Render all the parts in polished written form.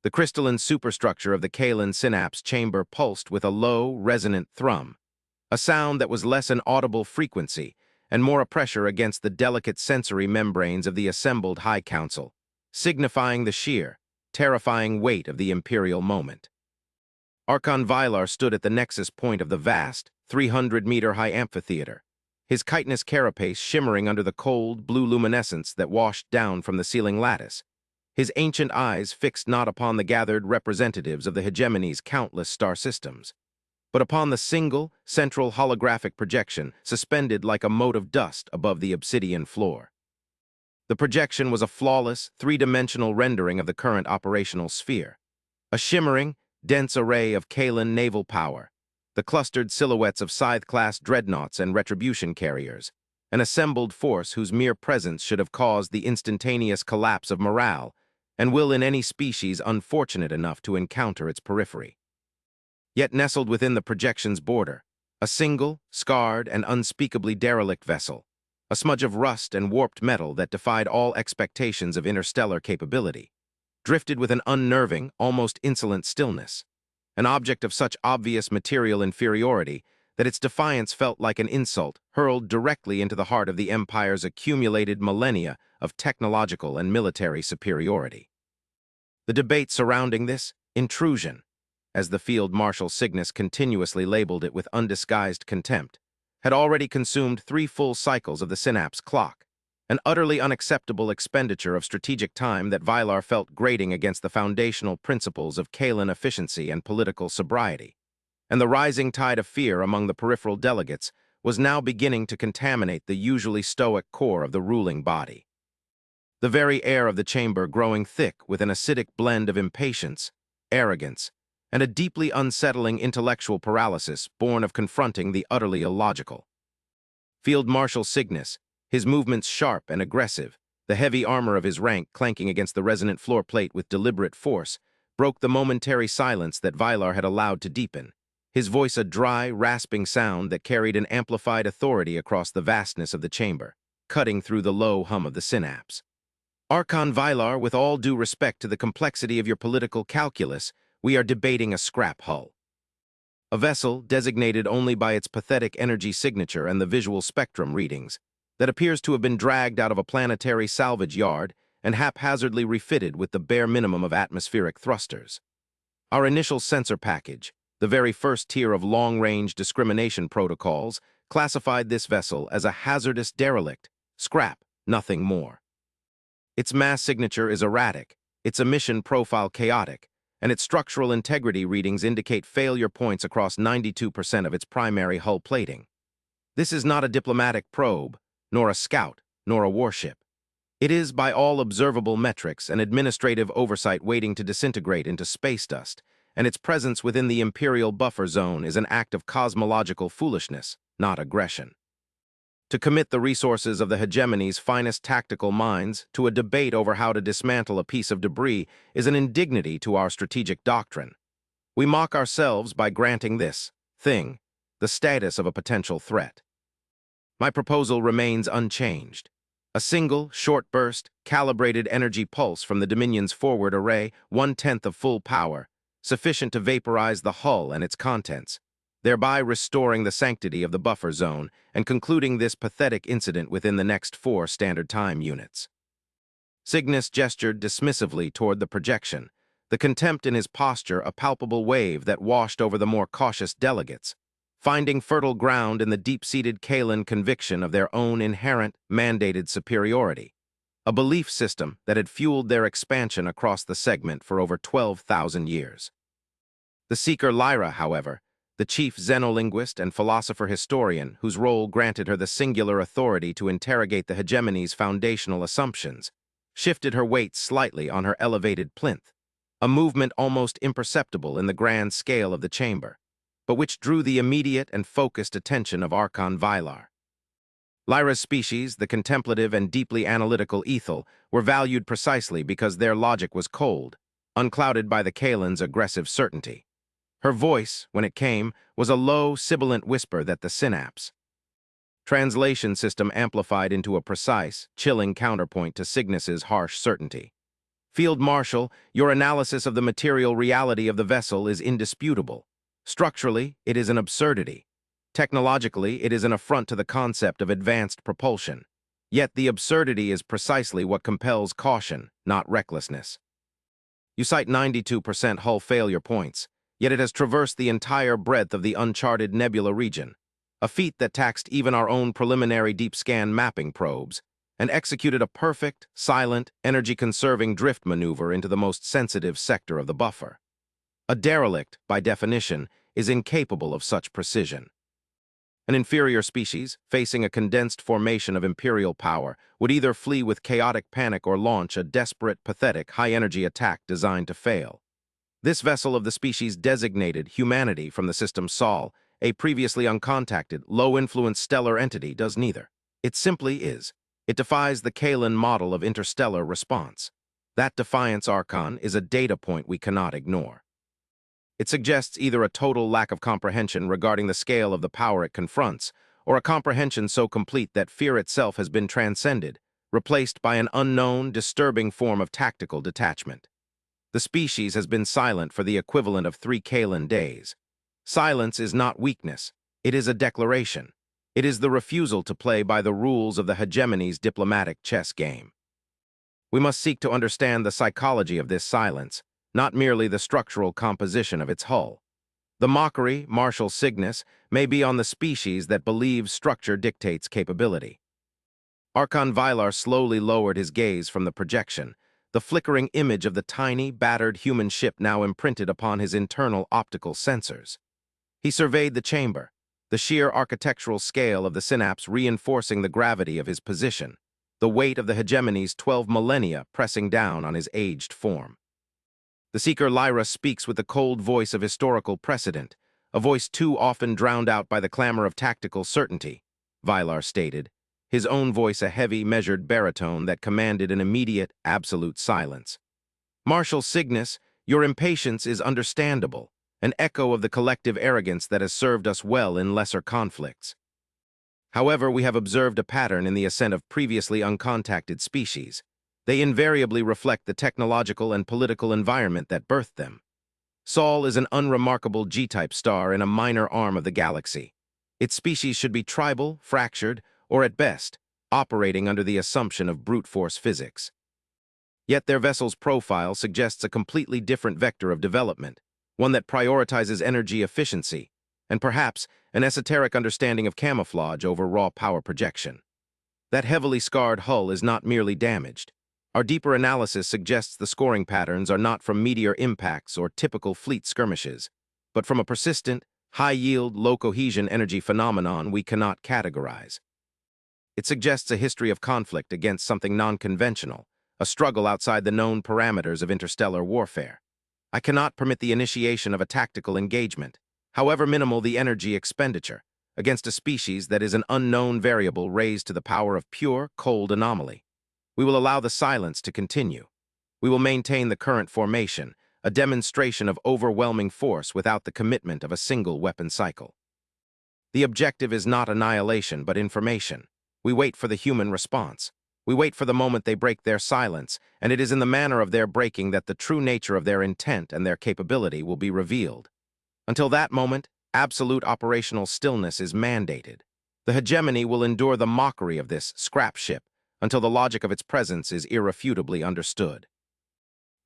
The crystalline superstructure of the kaolin synapse chamber pulsed with a low, resonant thrum, a sound that was less an audible frequency and more a pressure against the delicate sensory membranes of the assembled High Council, signifying the sheer, terrifying weight of the imperial moment. Archon Vylar stood at the nexus point of the vast, 300-meter-high amphitheater, his chitinous carapace shimmering under the cold, blue luminescence that washed down from the ceiling lattice, his ancient eyes fixed not upon the gathered representatives of the hegemony's countless star systems, but upon the single, central holographic projection suspended like a mote of dust above the obsidian floor. The projection was a flawless, three-dimensional rendering of the current operational sphere, a shimmering, dense array of kaolin naval power, the clustered silhouettes of Scythe-class dreadnoughts and retribution carriers, an assembled force whose mere presence should have caused the instantaneous collapse of morale and will in any species unfortunate enough to encounter its periphery. Yet nestled within the projection's border, a single, scarred, and unspeakably derelict vessel, a smudge of rust and warped metal that defied all expectations of interstellar capability, drifted with an unnerving, almost insolent stillness, an object of such obvious material inferiority that its defiance felt like an insult hurled directly into the heart of the Empire's accumulated millennia of technological and military superiority. The debate surrounding this intrusion, as the Field Marshal Cygnus continuously labeled it with undisguised contempt, had already consumed 3 full cycles of the synapse clock, an utterly unacceptable expenditure of strategic time that Vylar felt grating against the foundational principles of kaolin efficiency and political sobriety. And the rising tide of fear among the peripheral delegates was now beginning to contaminate the usually stoic core of the ruling body. The very air of the chamber growing thick with an acidic blend of impatience, arrogance, and a deeply unsettling intellectual paralysis born of confronting the utterly illogical. Field Marshal Cygnus, his movements sharp and aggressive, the heavy armor of his rank clanking against the resonant floor plate with deliberate force, broke the momentary silence that Vylar had allowed to deepen, his voice a dry, rasping sound that carried an amplified authority across the vastness of the chamber, cutting through the low hum of the synapse. Archon Vylar, with all due respect to the complexity of your political calculus, we are debating a scrap hull. A vessel, designated only by its pathetic energy signature and the visual spectrum readings, that appears to have been dragged out of a planetary salvage yard and haphazardly refitted with the bare minimum of atmospheric thrusters. Our initial sensor package, the very first tier of long-range discrimination protocols, classified this vessel as a hazardous derelict, scrap, nothing more. Its mass signature is erratic, its emission profile chaotic, and its structural integrity readings indicate failure points across 92% of its primary hull plating. This is not a diplomatic probe, nor a scout, nor a warship. It is, by all observable metrics, an administrative oversight waiting to disintegrate into space dust, and its presence within the Imperial buffer zone is an act of cosmological foolishness, not aggression. To commit the resources of the hegemony's finest tactical minds to a debate over how to dismantle a piece of debris is an indignity to our strategic doctrine. We mock ourselves by granting this thing the status of a potential threat. My proposal remains unchanged. A single, short-burst, calibrated energy pulse from the Dominion's forward array, 1/10 of full power, sufficient to vaporize the hull and its contents, thereby restoring the sanctity of the buffer zone and concluding this pathetic incident within the next 4 standard time units. Cygnus gestured dismissively toward the projection, the contempt in his posture a palpable wave that washed over the more cautious delegates, finding fertile ground in the deep-seated kaolin conviction of their own inherent, mandated superiority, a belief system that had fueled their expansion across the segment for over 12,000 years. The seeker Lyra, however, the chief xenolinguist and philosopher-historian whose role granted her the singular authority to interrogate the hegemony's foundational assumptions, shifted her weight slightly on her elevated plinth, a movement almost imperceptible in the grand scale of the chamber, but which drew the immediate and focused attention of Archon Vylar. Lyra's species, the contemplative and deeply analytical Ethel, were valued precisely because their logic was cold, unclouded by the kaolin's aggressive certainty. Her voice, when it came, was a low, sibilant whisper that the synapse translation system amplified into a precise, chilling counterpoint to Cygnus's harsh certainty. Field Marshal, your analysis of the material reality of the vessel is indisputable. Structurally, it is an absurdity. Technologically, it is an affront to the concept of advanced propulsion. Yet the absurdity is precisely what compels caution, not recklessness. You cite 92% hull failure points, yet it has traversed the entire breadth of the uncharted nebula region, a feat that taxed even our own preliminary deep scan mapping probes, and executed a perfect, silent, energy-conserving drift maneuver into the most sensitive sector of the buffer. A derelict, by definition, is incapable of such precision. An inferior species, facing a condensed formation of imperial power, would either flee with chaotic panic or launch a desperate, pathetic, high-energy attack designed to fail. This vessel of the species designated humanity from the system Sol, a previously uncontacted, low-influence stellar entity, does neither. It simply is. It defies the Kalan model of interstellar response. That defiance, Archon, is a data point we cannot ignore. It suggests either a total lack of comprehension regarding the scale of the power it confronts, or a comprehension so complete that fear itself has been transcended, replaced by an unknown, disturbing form of tactical detachment. The species has been silent for the equivalent of 3 Kalan days. Silence is not weakness. It is a declaration. It is the refusal to play by the rules of the hegemony's diplomatic chess game. We must seek to understand the psychology of this silence, not merely the structural composition of its hull. The mockery, Marshal Cygnus, may be on the species that believes structure dictates capability. Archon Vilar slowly lowered his gaze from the projection, the flickering image of the tiny, battered human ship now imprinted upon his internal optical sensors. He surveyed the chamber, the sheer architectural scale of the synapse reinforcing the gravity of his position, the weight of the hegemony's 12 millennia pressing down on his aged form. The Seeker Lyra speaks with the cold voice of historical precedent, a voice too often drowned out by the clamor of tactical certainty, Vilar stated, his own voice a heavy, measured baritone that commanded an immediate, absolute silence. Marshal Cygnus, your impatience is understandable, an echo of the collective arrogance that has served us well in lesser conflicts. However, we have observed a pattern in the ascent of previously uncontacted species. They invariably reflect the technological and political environment that birthed them. Sol is an unremarkable G-type star in a minor arm of the galaxy. Its species should be tribal, fractured, or at best, operating under the assumption of brute force physics. Yet their vessel's profile suggests a completely different vector of development, one that prioritizes energy efficiency, and perhaps an esoteric understanding of camouflage over raw power projection. That heavily scarred hull is not merely damaged. Our deeper analysis suggests the scoring patterns are not from meteor impacts or typical fleet skirmishes, but from a persistent, high-yield, low-cohesion energy phenomenon we cannot categorize. It suggests a history of conflict against something non-conventional, a struggle outside the known parameters of interstellar warfare. I cannot permit the initiation of a tactical engagement, however minimal the energy expenditure, against a species that is an unknown variable raised to the power of pure, cold anomaly. We will allow the silence to continue. We will maintain the current formation, a demonstration of overwhelming force without the commitment of a single weapon cycle. The objective is not annihilation, but information. We wait for the human response. We wait for the moment they break their silence, and it is in the manner of their breaking that the true nature of their intent and their capability will be revealed. Until that moment, absolute operational stillness is mandated. The hegemony will endure the mockery of this scrap ship until the logic of its presence is irrefutably understood.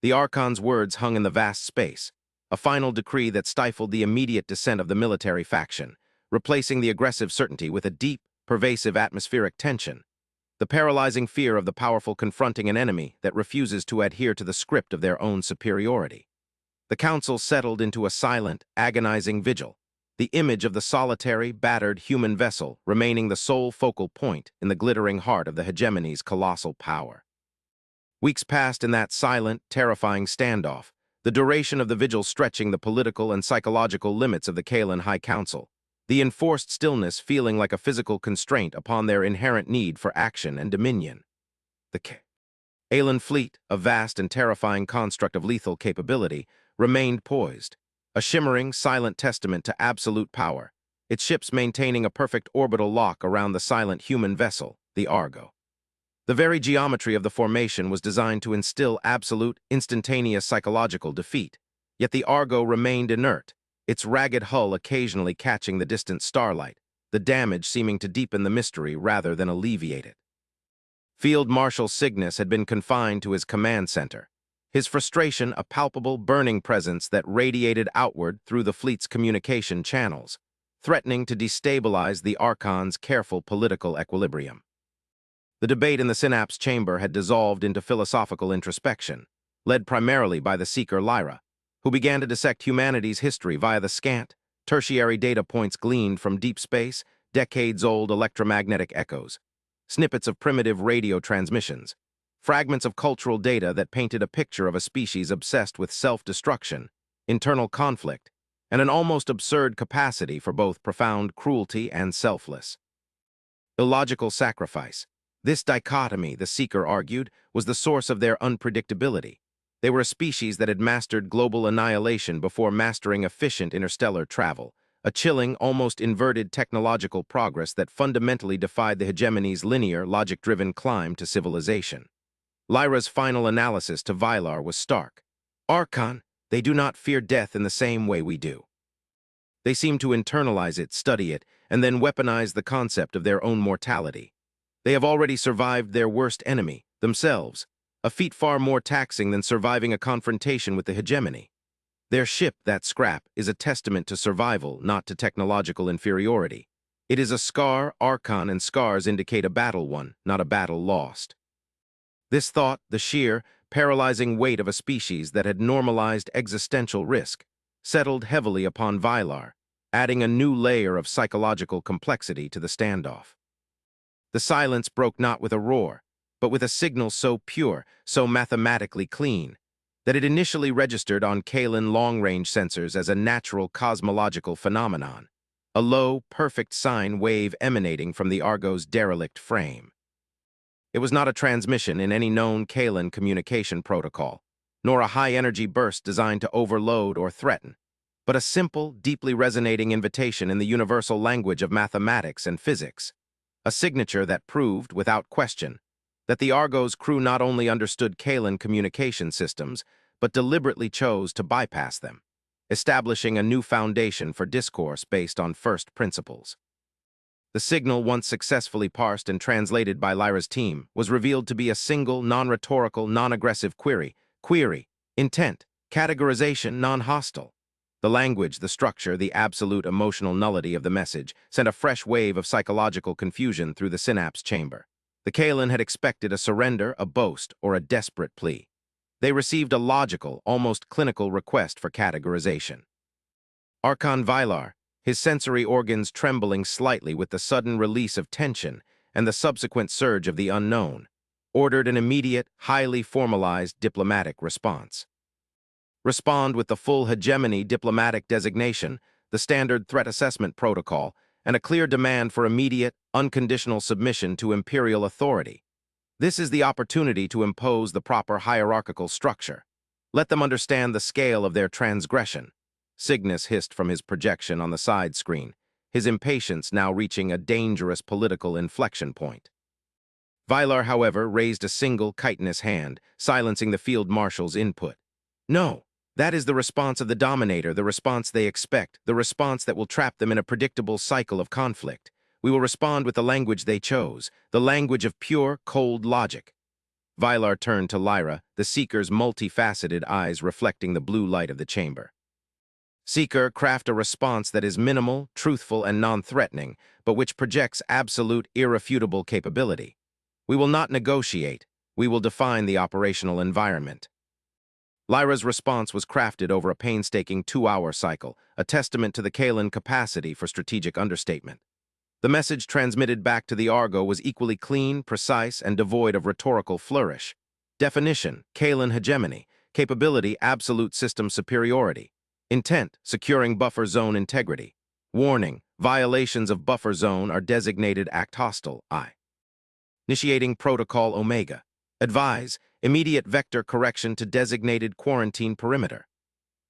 The Archon's words hung in the vast space, a final decree that stifled the immediate descent of the military faction, replacing the aggressive certainty with a deep, pervasive atmospheric tension, the paralyzing fear of the powerful confronting an enemy that refuses to adhere to the script of their own superiority. The council settled into a silent, agonizing vigil, the image of the solitary, battered human vessel remaining the sole focal point in the glittering heart of the hegemony's colossal power. Weeks passed in that silent, terrifying standoff, the duration of the vigil stretching the political and psychological limits of the Kalan High Council, the enforced stillness feeling like a physical constraint upon their inherent need for action and dominion. The Kalan fleet, a vast and terrifying construct of lethal capability, remained poised, a shimmering, silent testament to absolute power, its ships maintaining a perfect orbital lock around the silent human vessel, the Argo. The very geometry of the formation was designed to instill absolute, instantaneous psychological defeat. Yet the Argo remained inert, its ragged hull occasionally catching the distant starlight, the damage seeming to deepen the mystery rather than alleviate it. Field Marshal Cygnus had been confined to his command center, his frustration a palpable burning presence that radiated outward through the fleet's communication channels, threatening to destabilize the Archon's careful political equilibrium. The debate in the synapse chamber had dissolved into philosophical introspection, led primarily by the seeker Lyra, who began to dissect humanity's history via the scant, tertiary data points gleaned from deep space, decades-old electromagnetic echoes, snippets of primitive radio transmissions, fragments of cultural data that painted a picture of a species obsessed with self-destruction, internal conflict, and an almost absurd capacity for both profound cruelty and selfless. Illogical sacrifice. This dichotomy, the seeker argued, was the source of their unpredictability. They were a species that had mastered global annihilation before mastering efficient interstellar travel, a chilling, almost inverted technological progress that fundamentally defied the hegemony's linear, logic-driven climb to civilization. Lyra's final analysis to Vylar was stark. Archon, they do not fear death in the same way we do. They seem to internalize it, study it, and then weaponize the concept of their own mortality. They have already survived their worst enemy, themselves, a feat far more taxing than surviving a confrontation with the hegemony. Their ship, that scrap, is a testament to survival, not to technological inferiority. It is a scar, Archon, and scars indicate a battle won, not a battle lost. This thought, the sheer, paralyzing weight of a species that had normalized existential risk, settled heavily upon Vylar, adding a new layer of psychological complexity to the standoff. The silence broke not with a roar, but with a signal so pure, so mathematically clean, that it initially registered on Kalan long-range sensors as a natural cosmological phenomenon, a low, perfect sine wave emanating from the Argo's derelict frame. It was not a transmission in any known Kalan communication protocol, nor a high-energy burst designed to overload or threaten, but a simple, deeply resonating invitation in the universal language of mathematics and physics, a signature that proved, without question, that the Argo's crew not only understood Kalan communication systems, but deliberately chose to bypass them, establishing a new foundation for discourse based on first principles. The signal, once successfully parsed and translated by Lyra's team, was revealed to be a single, non-rhetorical, non-aggressive query, intent, categorization, non-hostile. The language, the structure, the absolute emotional nullity of the message sent a fresh wave of psychological confusion through the synapse chamber. The Kalan had expected a surrender, a boast, or a desperate plea. They received a logical, almost clinical request for categorization. Archon Vylar, his sensory organs trembling slightly with the sudden release of tension and the subsequent surge of the unknown, ordered an immediate, highly formalized diplomatic response. Respond with the full hegemony diplomatic designation, the standard threat assessment protocol, and a clear demand for immediate, unconditional submission to imperial authority. This is the opportunity to impose the proper hierarchical structure. Let them understand the scale of their transgression. Cygnus hissed from his projection on the side screen, his impatience now reaching a dangerous political inflection point. Vylar, however, raised a single chitinous hand, silencing the field marshal's input. No. That is the response of the Dominator, the response they expect, the response that will trap them in a predictable cycle of conflict. We will respond with the language they chose, the language of pure, cold logic. Vylar turned to Lyra, the Seeker's multifaceted eyes reflecting the blue light of the chamber. Seeker, craft a response that is minimal, truthful, and non-threatening, but which projects absolute, irrefutable capability. We will not negotiate. We will define the operational environment. Lyra's response was crafted over a painstaking 2-hour cycle, a testament to the Kalan capacity for strategic understatement. The message transmitted back to the Argo was equally clean, precise, and devoid of rhetorical flourish. Definition, Kalan hegemony. Capability, absolute system superiority. Intent, securing buffer zone integrity. Warning, violations of buffer zone are designated act hostile, I. Initiating protocol Omega. Advise, immediate vector correction to designated quarantine perimeter.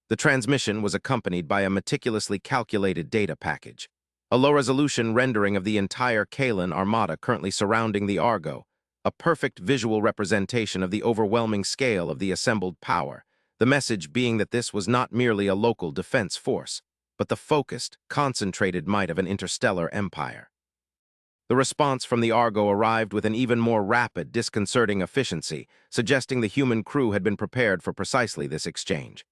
The transmission was accompanied by a meticulously calculated data package, a low-resolution rendering of the entire Kalan armada currently surrounding the Argo, a perfect visual representation of the overwhelming scale of the assembled power, the message being that this was not merely a local defense force, but the focused, concentrated might of an interstellar empire. The response from the Argo arrived with an even more rapid, disconcerting efficiency, suggesting the human crew had been prepared for precisely this exchange.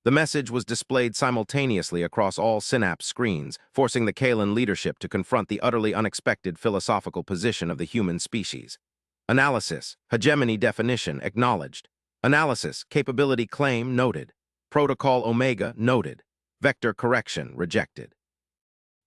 The message was displayed simultaneously across all Synapse screens, forcing the Kalan leadership to confront the utterly unexpected philosophical position of the human species. Analysis, hegemony definition, acknowledged. Analysis, capability claim, noted. Protocol Omega, noted. Vector correction, rejected.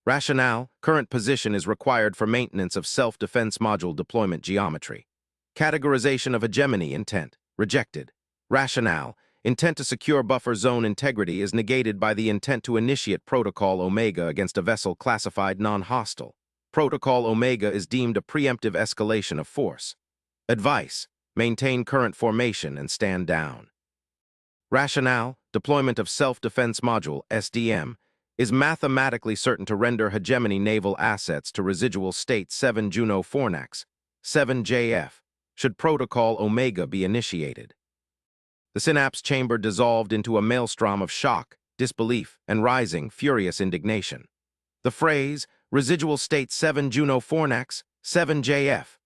Rationale, current position is required for maintenance of self-defense module deployment geometry. Categorization of hegemony, intent, rejected. Rationale, intent to secure buffer zone integrity is negated by the intent to initiate Protocol Omega against a vessel classified non-hostile. Protocol Omega is deemed a preemptive escalation of force. Advice, maintain current formation and stand down. Rationale, deployment of self-defense module, SDM, is mathematically certain to render hegemony naval assets to residual state 7 Juno Fornax, 7 JF, should Protocol Omega be initiated. The synapse chamber dissolved into a maelstrom of shock, disbelief, and rising, furious indignation. The phrase, residual state 7 Juno Fornax, 7 JF,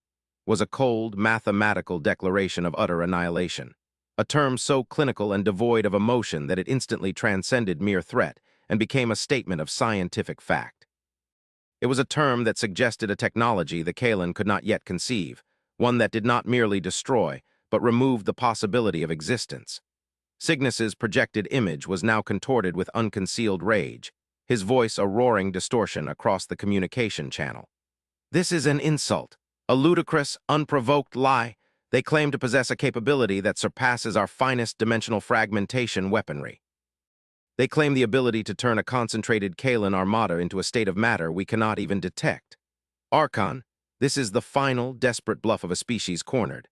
was a cold, mathematical declaration of utter annihilation, a term so clinical and devoid of emotion that it instantly transcended mere threat and became a statement of scientific fact. It was a term that suggested a technology the Kalan could not yet conceive, one that did not merely destroy, but removed the possibility of existence. Cygnus's projected image was now contorted with unconcealed rage, his voice a roaring distortion across the communication channel. This is an insult, a ludicrous, unprovoked lie. They claim to possess a capability that surpasses our finest dimensional fragmentation weaponry. They claim the ability to turn a concentrated Kalan armada into a state of matter we cannot even detect. Archon, this is the final, desperate bluff of a species cornered.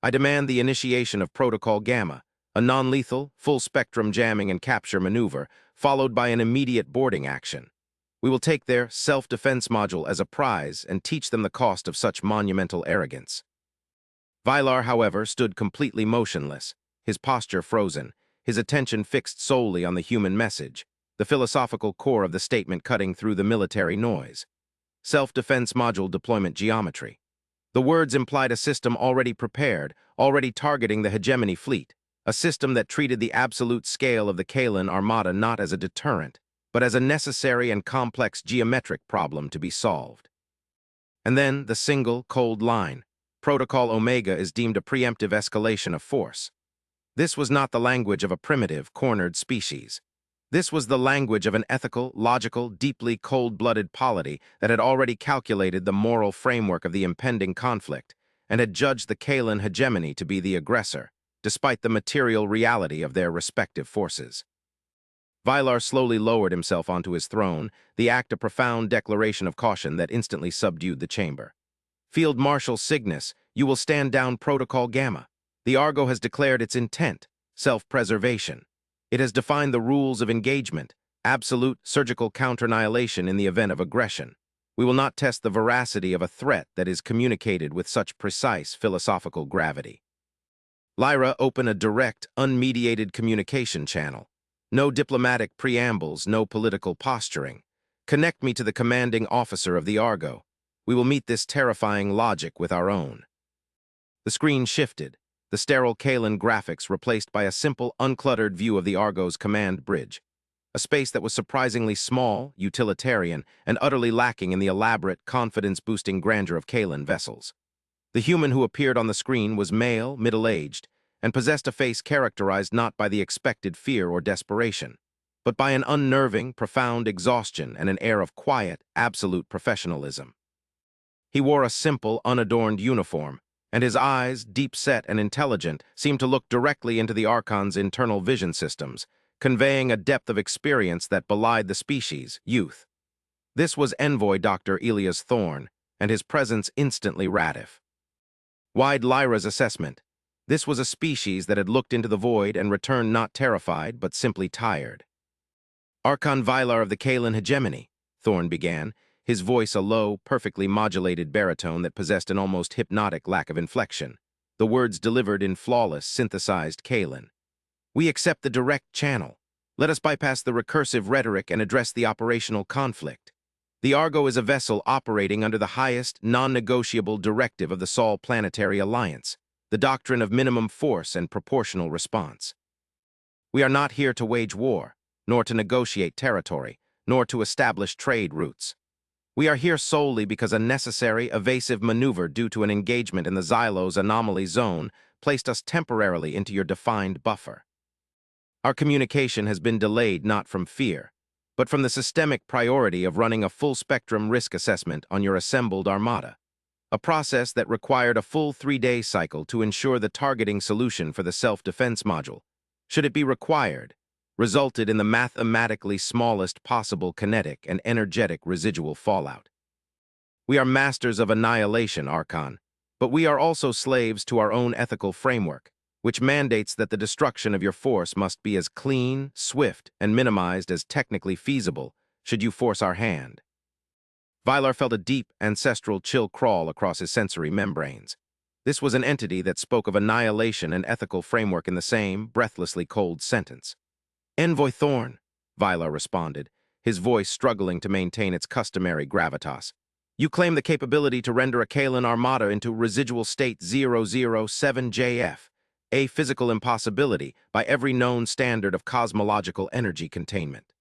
I demand the initiation of Protocol Gamma, a non-lethal, full-spectrum jamming and capture maneuver, followed by an immediate boarding action. We will take their self-defense module as a prize and teach them the cost of such monumental arrogance. Vylar, however, stood completely motionless, his posture frozen, his attention fixed solely on the human message, the philosophical core of the statement cutting through the military noise. Self-defense module deployment geometry. The words implied a system already prepared, already targeting the hegemony fleet, a system that treated the absolute scale of the Kalan armada not as a deterrent, but as a necessary and complex geometric problem to be solved. And then the single, cold line. Protocol Omega is deemed a preemptive escalation of force. This was not the language of a primitive, cornered species. This was the language of an ethical, logical, deeply cold-blooded polity that had already calculated the moral framework of the impending conflict and had judged the Kalan hegemony to be the aggressor, despite the material reality of their respective forces. Vylar slowly lowered himself onto his throne, the act a profound declaration of caution that instantly subdued the chamber. Field Marshal Cygnus, you will stand down Protocol Gamma. The Argo has declared its intent, self-preservation. It has defined the rules of engagement, absolute surgical counter-annihilation in the event of aggression. We will not test the veracity of a threat that is communicated with such precise philosophical gravity. Lyra, open a direct, unmediated communication channel. No diplomatic preambles, no political posturing. Connect me to the commanding officer of the Argo. We will meet this terrifying logic with our own. The screen shifted, the sterile Kalan graphics replaced by a simple, uncluttered view of the Argo's command bridge, a space that was surprisingly small, utilitarian, and utterly lacking in the elaborate, confidence-boosting grandeur of Kalan vessels. The human who appeared on the screen was male, middle-aged, and possessed a face characterized not by the expected fear or desperation, but by an unnerving, profound exhaustion and an air of quiet, absolute professionalism. He wore a simple, unadorned uniform, and his eyes, deep-set and intelligent, seemed to look directly into the Archon's internal vision systems, conveying a depth of experience that belied the species, youth. This was Envoy Dr. Elias Thorne, and his presence instantly ratified. Wide Lyra's assessment. This was a species that had looked into the void and returned not terrified, but simply tired. Archon Vylar of the Kalan hegemony, Thorne began, his voice a low, perfectly modulated baritone that possessed an almost hypnotic lack of inflection. The words delivered in flawless, synthesized Kalen. "We accept the direct channel. Let us bypass the recursive rhetoric and address the operational conflict. The Argo is a vessel operating under the highest, non-negotiable directive of the Sol Planetary Alliance, the doctrine of minimum force and proportional response. We are not here to wage war, nor to negotiate territory, nor to establish trade routes. We are here solely because a necessary, evasive maneuver due to an engagement in the Xylos anomaly zone placed us temporarily into your defined buffer. Our communication has been delayed not from fear, but from the systemic priority of running a full-spectrum risk assessment on your assembled armada, a process that required a full 3-day cycle to ensure the targeting solution for the self-defense module, should it be required, resulted in the mathematically smallest possible kinetic and energetic residual fallout. We are masters of annihilation, Archon, but we are also slaves to our own ethical framework, which mandates that the destruction of your force must be as clean, swift, and minimized as technically feasible, should you force our hand. Vylar felt a deep, ancestral chill crawl across his sensory membranes. This was an entity that spoke of annihilation and ethical framework in the same, breathlessly cold sentence. "Envoy Thorn," Vylar responded, his voice struggling to maintain its customary gravitas. "You claim the capability to render a Kalan armada into residual state 007JF, a physical impossibility by every known standard of cosmological energy containment.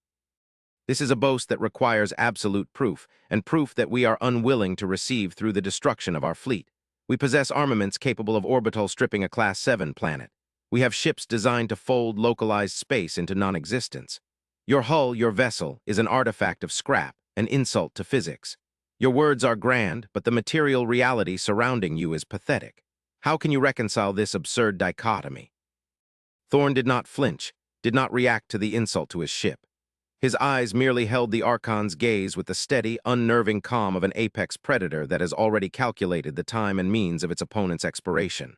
This is a boast that requires absolute proof, and proof that we are unwilling to receive through the destruction of our fleet. We possess armaments capable of orbital stripping a Class 7 planet. We have ships designed to fold localized space into non-existence. Your hull, your vessel, is an artifact of scrap, an insult to physics. Your words are grand, but the material reality surrounding you is pathetic. How can you reconcile this absurd dichotomy?" Thorn did not flinch, did not react to the insult to his ship. His eyes merely held the Archon's gaze with the steady, unnerving calm of an apex predator that has already calculated the time and means of its opponent's expiration.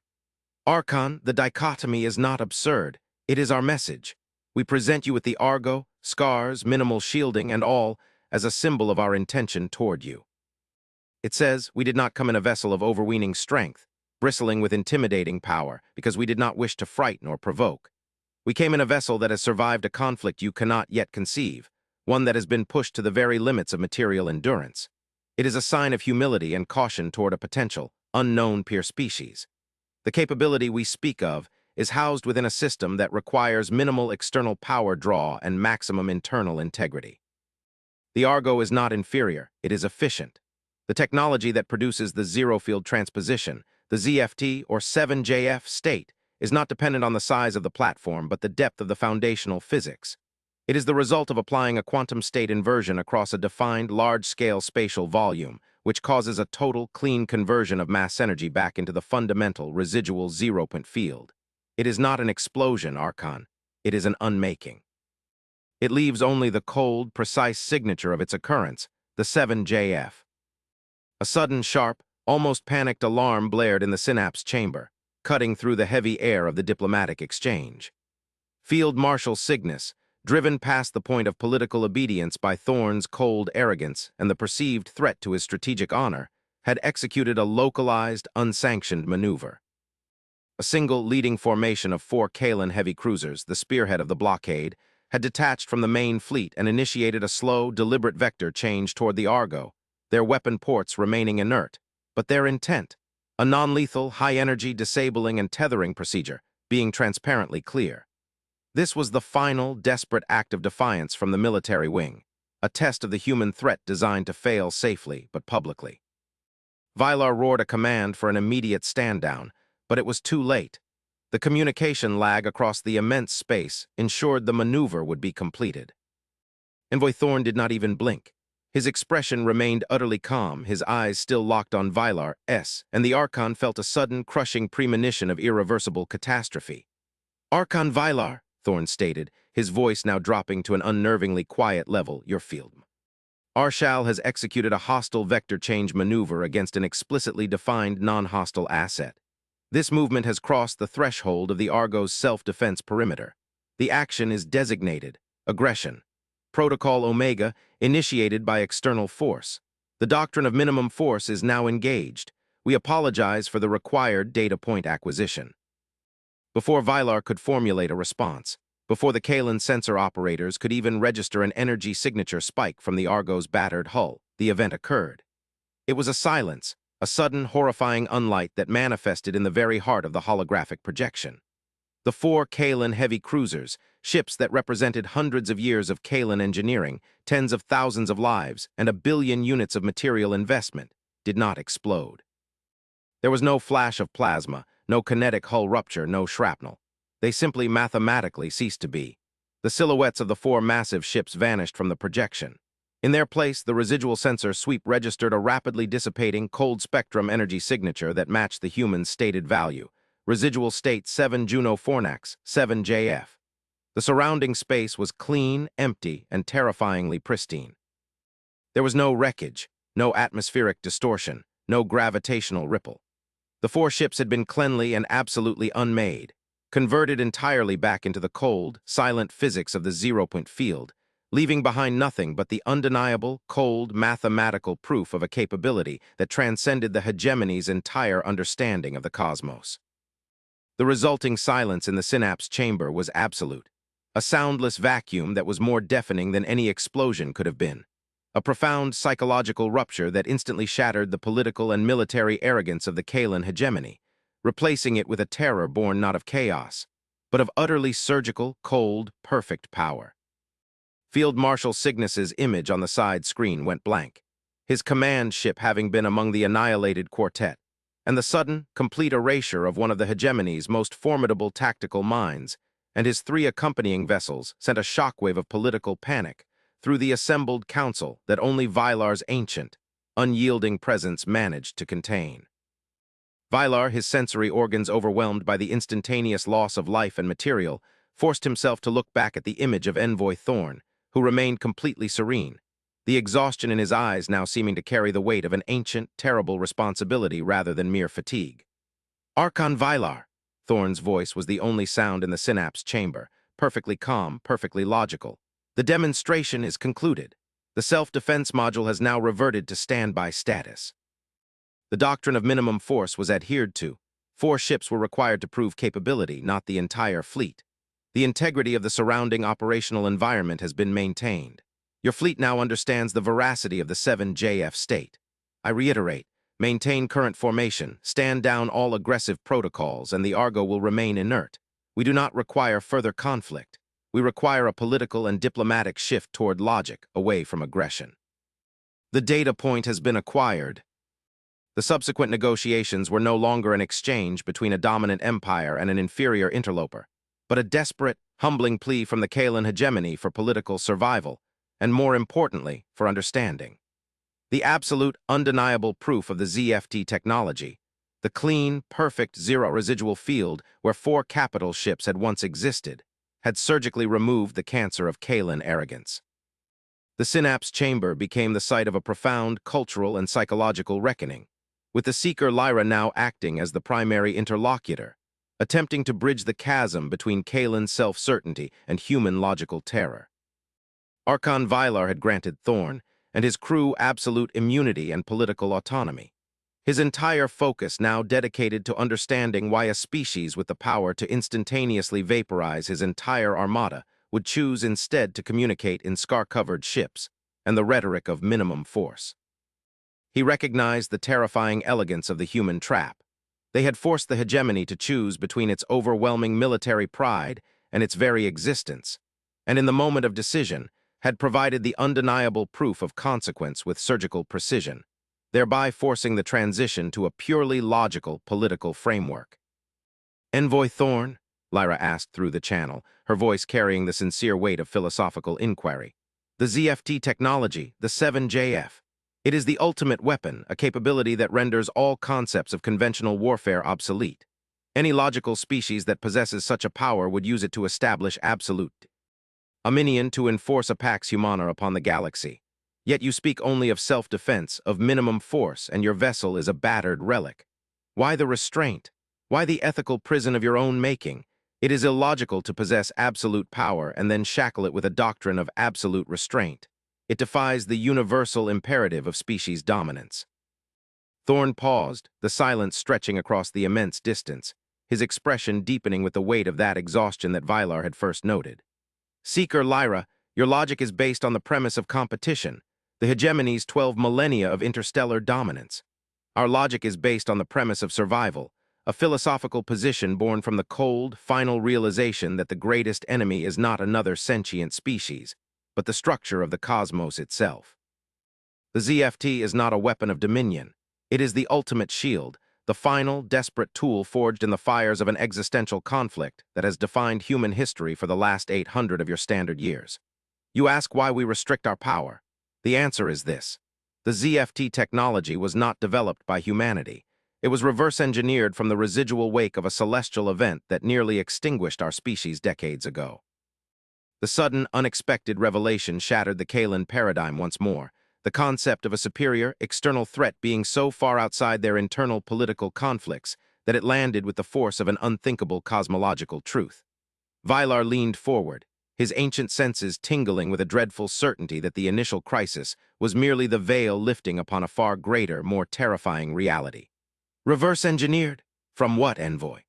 "Archon, the dichotomy is not absurd. It is our message. We present you with the Argo, scars, minimal shielding, and all, as a symbol of our intention toward you. It says we did not come in a vessel of overweening strength, bristling with intimidating power, because we did not wish to frighten or provoke. We came in a vessel that has survived a conflict you cannot yet conceive, one that has been pushed to the very limits of material endurance. It is a sign of humility and caution toward a potential, unknown peer species. The capability we speak of is housed within a system that requires minimal external power draw and maximum internal integrity. The Argo is not inferior, it is efficient. The technology that produces the zero-field transposition, the ZFT or 7JF state, is not dependent on the size of the platform but the depth of the foundational physics. It is the result of applying a quantum state inversion across a defined large-scale spatial volume, which causes a total, clean conversion of mass energy back into the fundamental, residual zero-point field. It is not an explosion, Archon. It is an unmaking. It leaves only the cold, precise signature of its occurrence, the 7JF. A sudden, sharp, almost panicked alarm blared in the synapse chamber, cutting through the heavy air of the diplomatic exchange. Field Marshal Cygnus, driven past the point of political obedience by Thorn's cold arrogance and the perceived threat to his strategic honor, had executed a localized, unsanctioned maneuver. A single leading formation of 4 Kalan heavy cruisers, the spearhead of the blockade, had detached from the main fleet and initiated a slow, deliberate vector change toward the Argo, their weapon ports remaining inert, but their intent, a non-lethal, high-energy disabling and tethering procedure, being transparently clear. This was the final, desperate act of defiance from the military wing, a test of the human threat designed to fail safely but publicly. Vylar roared a command for an immediate stand-down, but it was too late. The communication lag across the immense space ensured the maneuver would be completed. Envoy Thorn did not even blink. His expression remained utterly calm, his eyes still locked on Vylar S, and the Archon felt a sudden, crushing premonition of irreversible catastrophe. "Archon Vylar," Thorn stated, his voice now dropping to an unnervingly quiet level, "your field. Arshal has executed a hostile vector change maneuver against an explicitly defined non-hostile asset. This movement has crossed the threshold of the Argo's self-defense perimeter. The action is designated aggression. Protocol Omega, initiated by external force. The doctrine of minimum force is now engaged. We apologize for the required data point acquisition. Before Vylar could formulate a response, before the Kalen sensor operators could even register an energy signature spike from the Argo's battered hull, the event occurred. It was a silence, a sudden, horrifying unlight that manifested in the very heart of the holographic projection. The 4 Kalen heavy cruisers, ships that represented hundreds of years of Kalen engineering, tens of thousands of lives, and 1 billion units of material investment, did not explode. There was no flash of plasma, no kinetic hull rupture, no shrapnel. They simply mathematically ceased to be. The silhouettes of the 4 massive ships vanished from the projection. In their place, the residual sensor sweep registered a rapidly dissipating, cold spectrum energy signature that matched the human's stated value. Residual state 7 Juno Fornax, 7 JF. The surrounding space was clean, empty, and terrifyingly pristine. There was no wreckage, no atmospheric distortion, no gravitational ripple. The 4 ships had been cleanly and absolutely unmade, converted entirely back into the cold, silent physics of the zero-point field, leaving behind nothing but the undeniable, cold, mathematical proof of a capability that transcended the hegemony's entire understanding of the cosmos. The resulting silence in the synapse chamber was absolute, a soundless vacuum that was more deafening than any explosion could have been. A profound psychological rupture that instantly shattered the political and military arrogance of the Kalen hegemony, replacing it with a terror born not of chaos, but of utterly surgical, cold, perfect power. Field Marshal Cygnus's image on the side screen went blank, his command ship having been among the annihilated quartet, and the sudden, complete erasure of one of the hegemony's most formidable tactical minds, and his 3 accompanying vessels sent a shockwave of political panic through the assembled council that only Vylar's ancient, unyielding presence managed to contain. Vylar, his sensory organs overwhelmed by the instantaneous loss of life and material, forced himself to look back at the image of Envoy Thorn, who remained completely serene, the exhaustion in his eyes now seeming to carry the weight of an ancient, terrible responsibility rather than mere fatigue. Archon Vylar! Thorn's voice was the only sound in the synapse chamber, perfectly calm, perfectly logical. The demonstration is concluded. The self-defense module has now reverted to standby status. The doctrine of minimum force was adhered to. 4 ships were required to prove capability, not the entire fleet. The integrity of the surrounding operational environment has been maintained. Your fleet now understands the veracity of the 7JF state. I reiterate, maintain current formation, stand down all aggressive protocols, and the Argo will remain inert. We do not require further conflict. We require a political and diplomatic shift toward logic, away from aggression. The data point has been acquired. The subsequent negotiations were no longer an exchange between a dominant empire and an inferior interloper, but a desperate, humbling plea from the Kalen hegemony for political survival, and more importantly, for understanding. The absolute, undeniable proof of the ZFT technology, the clean, perfect zero residual field where 4 capital ships had once existed, had surgically removed the cancer of Kalen arrogance. The synapse chamber became the site of a profound cultural and psychological reckoning, with the seeker Lyra now acting as the primary interlocutor, attempting to bridge the chasm between Kalen's self-certainty and human logical terror. Archon Vylar had granted Thorn and his crew absolute immunity and political autonomy, his entire focus now dedicated to understanding why a species with the power to instantaneously vaporize his entire armada would choose instead to communicate in scar-covered ships and the rhetoric of minimum force. He recognized the terrifying elegance of the human trap. They had forced the hegemony to choose between its overwhelming military pride and its very existence, and in the moment of decision, had provided the undeniable proof of consequence with surgical precision, thereby forcing the transition to a purely logical political framework. Envoy Thorn? Lyra asked through the channel, her voice carrying the sincere weight of philosophical inquiry. The ZFT technology, the 7JF. It is the ultimate weapon, a capability that renders all concepts of conventional warfare obsolete. Any logical species that possesses such a power would use it to establish absolute dominion to enforce a pax humana upon the galaxy. Yet you speak only of self-defense, of minimum force, and your vessel is a battered relic. Why the restraint? Why the ethical prison of your own making? It is illogical to possess absolute power and then shackle it with a doctrine of absolute restraint. It defies the universal imperative of species dominance. Thorn paused, the silence stretching across the immense distance, his expression deepening with the weight of that exhaustion that Vylar had first noted. Seeker Lyra, your logic is based on the premise of competition, the hegemony's 12 millennia of interstellar dominance. Our logic is based on the premise of survival, a philosophical position born from the cold, final realization that the greatest enemy is not another sentient species, but the structure of the cosmos itself. The ZFT is not a weapon of dominion. It is the ultimate shield, the final, desperate tool forged in the fires of an existential conflict that has defined human history for the last 800 of your standard years. You ask why we restrict our power. The answer is this. The ZFT technology was not developed by humanity. It was reverse-engineered from the residual wake of a celestial event that nearly extinguished our species decades ago. The sudden, unexpected revelation shattered the Kalan paradigm once more, the concept of a superior, external threat being so far outside their internal political conflicts that it landed with the force of an unthinkable cosmological truth. Vylar leaned forward, his ancient senses tingling with a dreadful certainty that the initial crisis was merely the veil lifting upon a far greater, more terrifying reality. Reverse-engineered? From what, envoy?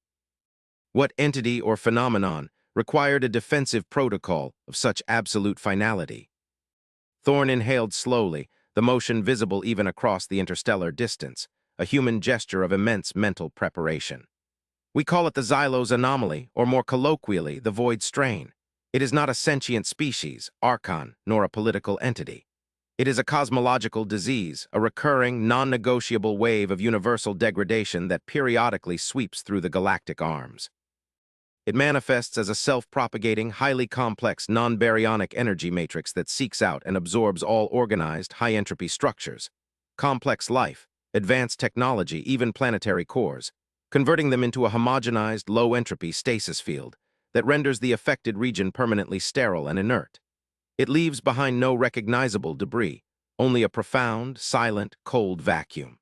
What entity or phenomenon required a defensive protocol of such absolute finality? Thorn inhaled slowly, the motion visible even across the interstellar distance, a human gesture of immense mental preparation. We call it the Xylos anomaly, or more colloquially, the void strain. It is not a sentient species, archon, nor a political entity. It is a cosmological disease, a recurring, non-negotiable wave of universal degradation that periodically sweeps through the galactic arms. It manifests as a self-propagating, highly complex, non-baryonic energy matrix that seeks out and absorbs all organized, high-entropy structures, complex life, advanced technology, even planetary cores, converting them into a homogenized, low-entropy stasis field that renders the affected region permanently sterile and inert. It leaves behind no recognizable debris, only a profound, silent, cold vacuum.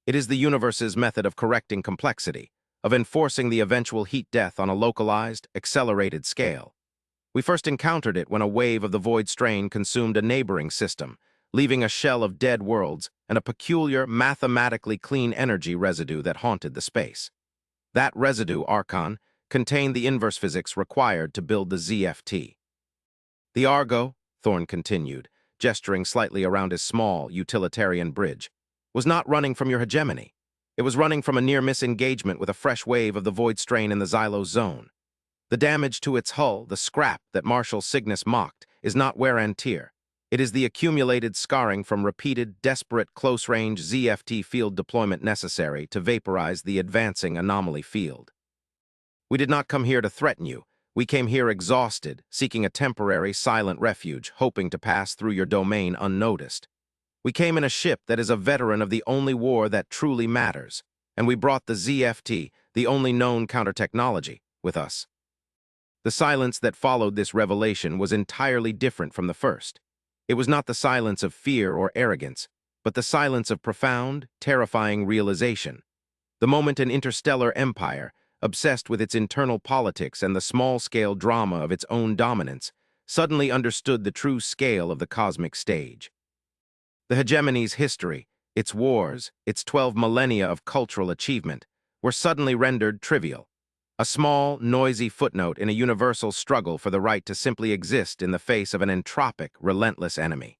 It is the universe's method of correcting complexity, of enforcing the eventual heat death on a localized, accelerated scale. We first encountered it when a wave of the void strain consumed a neighboring system, leaving a shell of dead worlds and a peculiar, mathematically clean energy residue that haunted the space. That residue, Archon, contained the inverse physics required to build the ZFT. The Argo, Thorn continued, gesturing slightly around his small, utilitarian bridge, was not running from your hegemony. It was running from a near-miss engagement with a fresh wave of the void strain in the Xylos zone. The damage to its hull, the scrap that Marshal Cygnus mocked, is not wear and tear. It is the accumulated scarring from repeated, desperate, close-range ZFT field deployment necessary to vaporize the advancing anomaly field. We did not come here to threaten you. We came here exhausted, seeking a temporary, silent refuge, hoping to pass through your domain unnoticed. We came in a ship that is a veteran of the only war that truly matters, and we brought the ZFT, the only known counter-technology, with us. The silence that followed this revelation was entirely different from the first. It was not the silence of fear or arrogance, but the silence of profound, terrifying realization. The moment an interstellar empire, obsessed with its internal politics and the small-scale drama of its own dominance, suddenly understood the true scale of the cosmic stage. The hegemony's history, its wars, its 12 millennia of cultural achievement, were suddenly rendered trivial, a small, noisy footnote in a universal struggle for the right to simply exist in the face of an entropic, relentless enemy.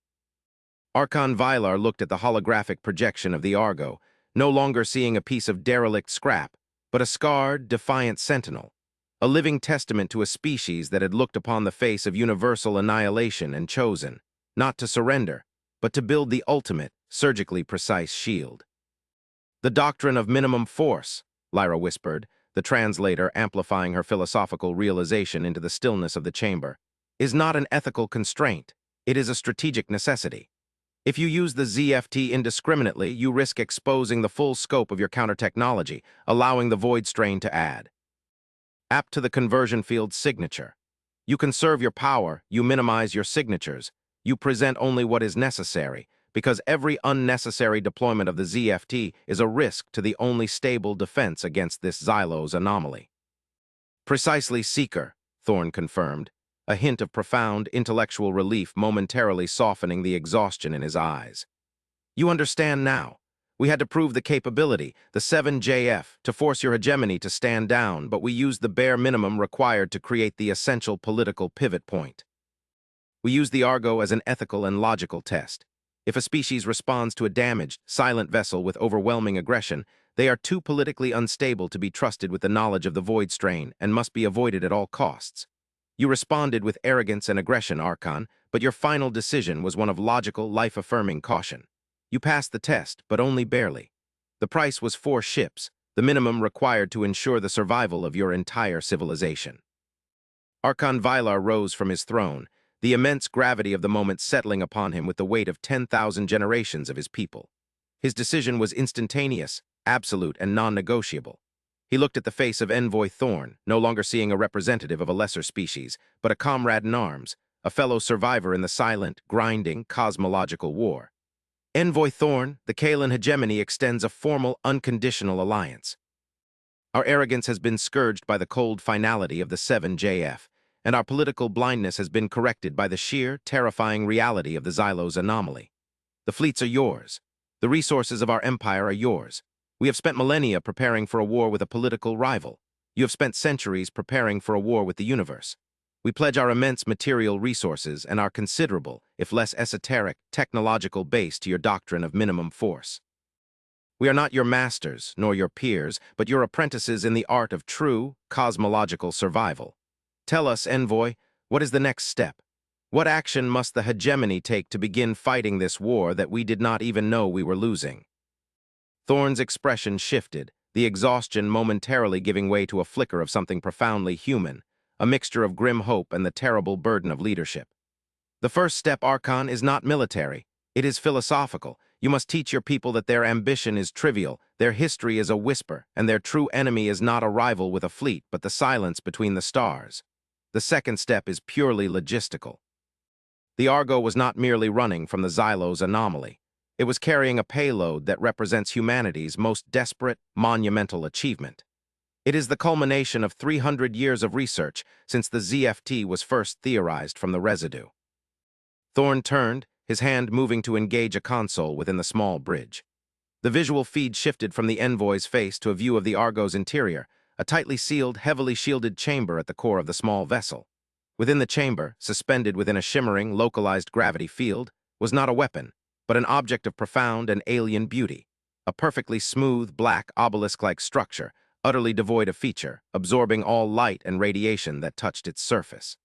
Archon Vylar looked at the holographic projection of the Argo, no longer seeing a piece of derelict scrap, but a scarred, defiant sentinel, a living testament to a species that had looked upon the face of universal annihilation and chosen, not to surrender, but to build the ultimate, surgically precise shield. The doctrine of minimum force, Lyra whispered, the translator amplifying her philosophical realization into the stillness of the chamber, is not an ethical constraint. It is a strategic necessity. If you use the ZFT indiscriminately, you risk exposing the full scope of your counter-technology, allowing the void strain to add. Apt to the conversion field's signature. You conserve your power, you minimize your signatures, you present only what is necessary, because every unnecessary deployment of the ZFT is a risk to the only stable defense against this Xylos anomaly. Precisely, Seeker, Thorn confirmed. a hint of profound intellectual relief momentarily softening the exhaustion in his eyes. You understand now. We had to prove the capability, the 7JF, to force your hegemony to stand down, but we used the bare minimum required to create the essential political pivot point. We used the Argo as an ethical and logical test. If a species responds to a damaged, silent vessel with overwhelming aggression, they are too politically unstable to be trusted with the knowledge of the void strain and must be avoided at all costs. You responded with arrogance and aggression, Archon, but your final decision was one of logical, life-affirming caution. You passed the test, but only barely. The price was 4 ships, the minimum required to ensure the survival of your entire civilization. Archon Vylar rose from his throne, the immense gravity of the moment settling upon him with the weight of 10,000 generations of his people. His decision was instantaneous, absolute, and non-negotiable. He looked at the face of Envoy Thorn, no longer seeing a representative of a lesser species, but a comrade in arms, a fellow survivor in the silent, grinding, cosmological war. Envoy Thorn, the Kaelan hegemony extends a formal, unconditional alliance. Our arrogance has been scourged by the cold finality of the 7JF, and our political blindness has been corrected by the sheer, terrifying reality of the Xylos anomaly. The fleets are yours. The resources of our empire are yours. We have spent millennia preparing for a war with a political rival. You have spent centuries preparing for a war with the universe. We pledge our immense material resources and our considerable, if less esoteric, technological base to your doctrine of minimum force. We are not your masters, nor your peers, but your apprentices in the art of true, cosmological survival. Tell us, Envoy, what is the next step? What action must the hegemony take to begin fighting this war that we did not even know we were losing? Thorn's expression shifted, the exhaustion momentarily giving way to a flicker of something profoundly human, a mixture of grim hope and the terrible burden of leadership. The first step, Archon, is not military. It is philosophical. You must teach your people that their ambition is trivial, their history is a whisper, and their true enemy is not a rival with a fleet, but the silence between the stars. The second step is purely logistical. The Argo was not merely running from the Xylos anomaly. It was carrying a payload that represents humanity's most desperate, monumental achievement. It is the culmination of 300 years of research since the ZFT was first theorized from the residue. Thorn turned, his hand moving to engage a console within the small bridge. The visual feed shifted from the envoy's face to a view of the Argo's interior, a tightly sealed, heavily shielded chamber at the core of the small vessel. Within the chamber, suspended within a shimmering, localized gravity field, was not a weapon, but an object of profound and alien beauty, a perfectly smooth, black, obelisk-like structure, utterly devoid of feature, absorbing all light and radiation that touched its surface.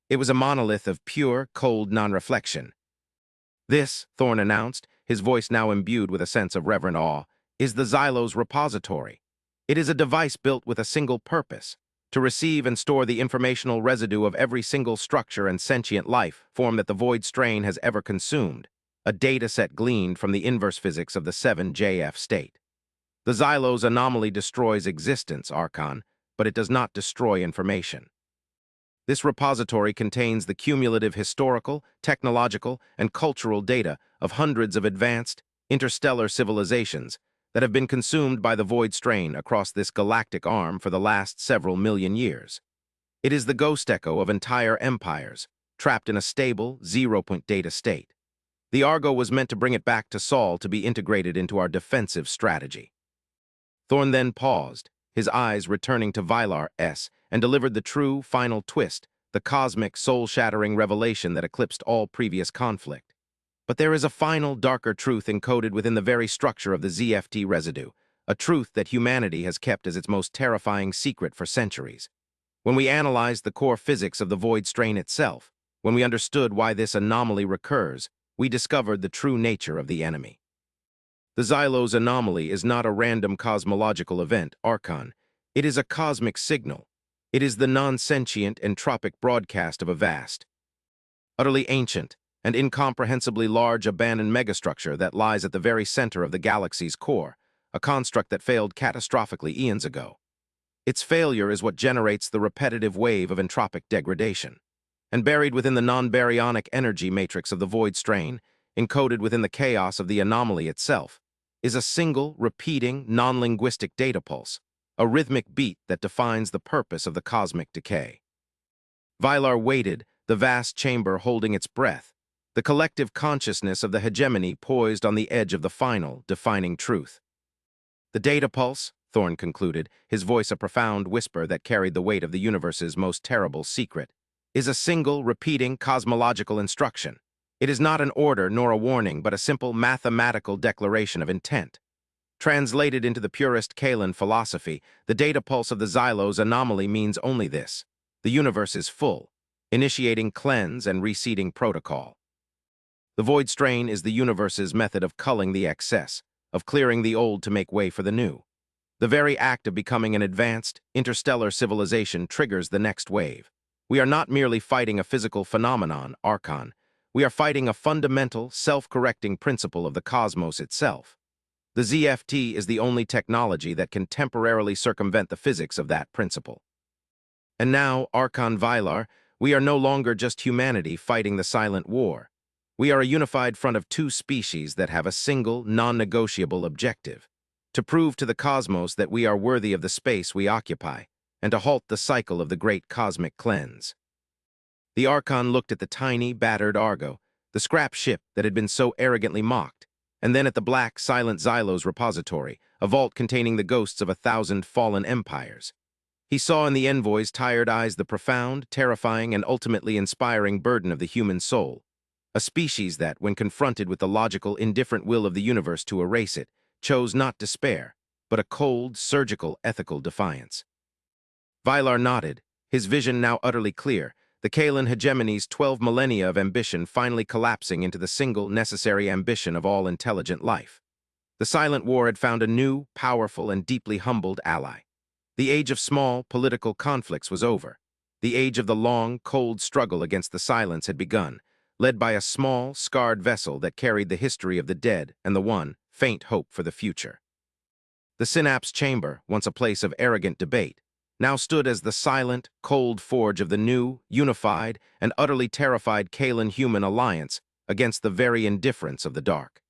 It was a monolith of pure, cold non-reflection. This, Thorn announced, his voice now imbued with a sense of reverent awe, is the Xylos repository. It is a device built with a single purpose, to receive and store the informational residue of every single structure and sentient life form that the void strain has ever consumed, a data set gleaned from the inverse physics of the 7JF state. The Xylos anomaly destroys existence, Archon, but it does not destroy information. This repository contains the cumulative historical, technological, and cultural data of hundreds of advanced, interstellar civilizations that have been consumed by the void strain across this galactic arm for the last several million years. It is the ghost echo of entire empires, trapped in a stable, zero-point data state. The Argo was meant to bring it back to Sol to be integrated into our defensive strategy. Thorn then paused, his eyes returning to Vylar S, and delivered the true, final twist, the cosmic, soul-shattering revelation that eclipsed all previous conflict. But there is a final, darker truth encoded within the very structure of the ZFT residue, a truth that humanity has kept as its most terrifying secret for centuries. When we analyzed the core physics of the void strain itself, when we understood why this anomaly recurs, we discovered the true nature of the enemy. The Xylos anomaly is not a random cosmological event, Archon. It is a cosmic signal. It is the non-sentient entropic broadcast of a vast, utterly ancient, and incomprehensibly large abandoned megastructure that lies at the very center of the galaxy's core, a construct that failed catastrophically eons ago. Its failure is what generates the repetitive wave of entropic degradation. And buried within the non-baryonic energy matrix of the void strain, encoded within the chaos of the anomaly itself, is a single, repeating, non-linguistic data pulse, a rhythmic beat that defines the purpose of the cosmic decay. Vylar waited, the vast chamber holding its breath, the collective consciousness of the hegemony poised on the edge of the final, defining truth. The data pulse, Thorn concluded, his voice a profound whisper that carried the weight of the universe's most terrible secret, is a single, repeating cosmological instruction. It is not an order nor a warning, but a simple mathematical declaration of intent. Translated into the purest Kalan philosophy, the data pulse of the Xylos anomaly means only this: the universe is full, initiating cleanse and reseeding protocol. The void strain is the universe's method of culling the excess, of clearing the old to make way for the new. The very act of becoming an advanced, interstellar civilization triggers the next wave. We are not merely fighting a physical phenomenon, Archon. We are fighting a fundamental, self-correcting principle of the cosmos itself. The ZFT is the only technology that can temporarily circumvent the physics of that principle. And now, Archon Vylar, we are no longer just humanity fighting the silent war. We are a unified front of two species that have a single, non-negotiable objective: to prove to the cosmos that we are worthy of the space we occupy, and to halt the cycle of the great cosmic cleanse. The Archon looked at the tiny, battered Argo, the scrap ship that had been so arrogantly mocked, and then at the black, silent Xylos repository, a vault containing the ghosts of 1,000 fallen empires. He saw in the envoy's tired eyes the profound, terrifying, and ultimately inspiring burden of the human soul, a species that, when confronted with the logical, indifferent will of the universe to erase it, chose not despair, but a cold, surgical, ethical defiance. Vylar nodded, his vision now utterly clear, the Kalan hegemony's 12 millennia of ambition finally collapsing into the single, necessary ambition of all intelligent life. The silent war had found a new, powerful, and deeply humbled ally. The age of small, political conflicts was over. The age of the long, cold struggle against the silence had begun, led by a small, scarred vessel that carried the history of the dead and the one, faint hope for the future. The Synapse Chamber, once a place of arrogant debate, now stood as the silent, cold forge of the new, unified, and utterly terrified Kalan human alliance against the very indifference of the dark.